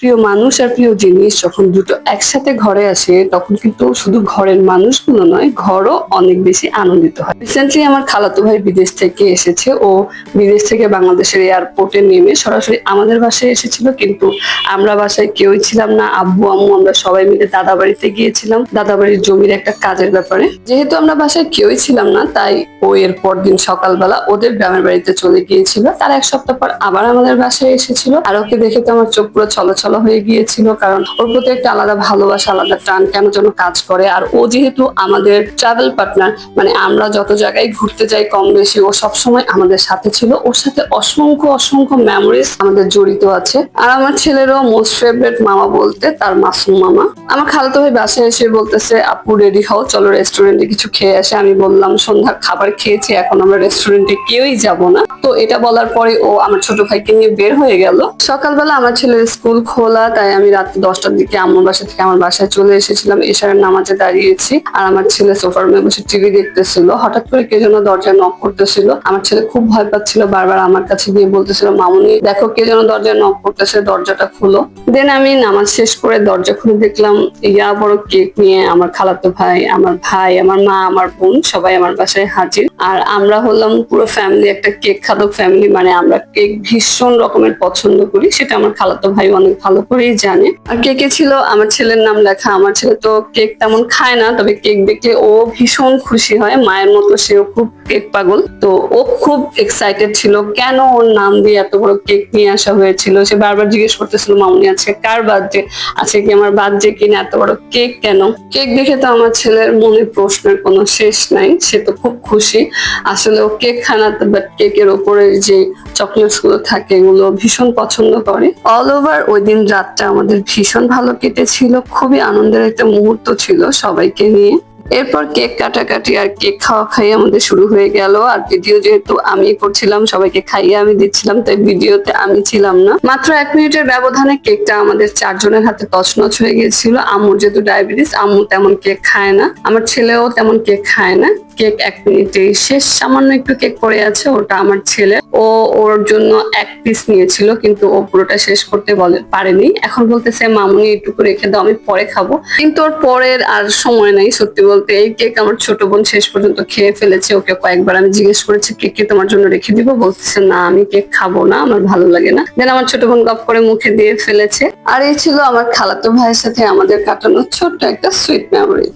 প্রিয় মানুষ আর প্রিয় জিনিস যখন দুটো একসাথে ঘরে আসে তখন কিন্তু শুধু ঘরের মানুষগুলো নয়, ঘরও অনেক বেশি আনন্দিত হয়। রিসেন্টলি আমার খালাতো ভাই বিদেশ থেকে এসেছে। ও বিদেশ থেকে বাংলাদেশের এয়ারপোর্টে নেমে সরাসরি আমাদের বাসায় এসেছিল, কিন্তু আমরা বাসায় কেউই ছিলাম না। আব্বু আম্মু আমরা সবাই মিলে দাদা বাড়িতে গিয়েছিলাম, দাদা বাড়ির জমির একটা কাজের ব্যাপারে। যেহেতু আমরা বাসায় কেউই ছিলাম না, তাই ও এর পরদিন সকালবেলা ওদের গ্রামের বাড়িতে চলে গিয়েছিল। তার এক সপ্তাহ পর আবার আমাদের বাসায় এসেছিল। আর ওকে দেখে তো আমার চোখ পুরো ছলছল হয়ে গিয়েছিল, কারণ ওর প্রতি একটা আলাদা ভালোবাসা, আলাদা টান কেন যেন কাজ করে। আর ও যেহেতু আমাদের ট্রাভেল পার্টনার, মানে আমরা যত জায়গায় ঘুরতে যাই কম বেশি ও সবসময় আমাদের সাথে ছিল। ওর সাথে অসংখ্য অসংখ্য মেমোরিজ আমাদের জড়িত আছে। আর আমার ছেলেরও মোস্ট ফেভারিট মামা বলতে তার মাসুম মামা। আমার খালাতো ভাই বাসায় এসে বলতেছে, আপু রেডি হও, চলো রেস্টুরেন্টে কিছু খেয়ে আসে। আমি বললাম সন্ধ্যার খাবার খেয়েছি, এখন আমরা রেস্টুরেন্টে কেউই যাব না। তো এটা বলার পরে ও আমার ছোট ভাইকে নিয়ে বের হয়ে গেল। সকালবেলা আমার ছেলের স্কুল খোলা, তাই আমি রাত 10টার দিকে আম্মুর বাসা থেকে আমার বাসায় চলে এসেছিলাম। এশারের নামাজে দাঁড়িয়েছি আর আমার ছেলে সোফার মধ্যে বসে টিভি দেখতেছিল। হঠাৎ করে কে যেন দরজায় নক করতেছিল। আমার ছেলে খুব ভয় পাচ্ছিল, বারবার আমার কাছে গিয়ে বলতেছিল, মামুনি দেখো কে যেন দরজায় নক করতেছে, দরজাটা খুলো। দেন আমি নামাজ শেষ করে দরজা খুলে দেখলাম ইয়া বড় কেক নিয়ে আমার খালাতো ভাই, আমার মা, আমার বোন সবাই আমার বাসায় হাজির। আর আমরা হলাম পুরো ফ্যামিলি একটা কেক খাদক ফ্যামিলি, মানে আমরা কেক ভীষণ রকমের পছন্দ করি, সেটা আমার খালাতো ভাই অনেক ভালো করেই জানে। আর কেকে ছিল আমার ছেলের নাম লেখা। আমার ছেলে তো কেক তেমন খায় না, তবে কেক দেখলে ও ভীষণ খুশি হয়, মায়ের মতো সেও খুব কেক পাগল। তো ও খুব এক্সাইটেড ছিল কেন ওর নাম দিয়ে এত বড় কেক নিয়ে আসা হয়েছিল। সে বারবার জিজ্ঞেস করতেছিল, মামুনি আছে কার বার্থডে, আছে কি আমার বার্থডে কিনা, এত বড় কেক কেন। কেক দেখে তো আমার ছেলের মনে প্রশ্নের কোনো শেষ নাই, সে তো খুব খুশি। আসলে ও কেক খায় না, বাট কেকের ওপরে যে চকলেটস গুলো থাকে এগুলো ভীষণ পছন্দ করে। অল ওভার ওই দিন রাতটা আমাদের ভীষণ ভালো কেটেছিল, খুবই আনন্দের একটা মুহূর্ত ছিল সবাইকে নিয়ে। এরপর কেক কাটাকাটি আর কেক খাওয়া খাই আমাদের শুরু হয়ে গেল। আর ভিডিও যেহেতু আমি করছিলাম, সবাইকে খাইয়ে আমি দিচ্ছিলাম, তাই ভিডিওতে আমি ছিলাম না। মাত্র 1 মিনিটের ব্যবধানে কেকটা আমাদের 4 জনের হাতে তছনছ হয়ে গিয়েছিল। আম্মুর যেহেতু ডায়াবেটিস, আম্মু তেমন কেক খায় না, আমার ছেলেও তেমন কেক খায় না। কেক 1 মিনিটেই শেষ। সামান্য একটু কেক পড়ে আছে, ওটা আমার ছেলে, ওর জন্য 1 পিস নিয়েছিল, কিন্তু ও পুরোটা শেষ করতে পারেনি। এখন বলতেছে মামুনি একটু রেখে দাও, আমি পরে খাবো। কিন্তু ওর পরের আর সময় নাই। সত্যি বলতে এই কেক আমার ছোট বোন শেষ পর্যন্ত খেয়ে ফেলেছে। ওকে কয়েকবার আমি জিজ্ঞেস করেছি কেক কি তোমার জন্য রেখে দিব, বলতেছে না আমি কেক খাবো না, আমার ভালো লাগে না। দেন আমার ছোট বোন গপ করে মুখে দিয়ে ফেলেছে। আর এই ছিল আমার খালাতো ভাইয়ের সাথে আমাদের কাটানো ছোট্ট একটা সুইট মেমোরি।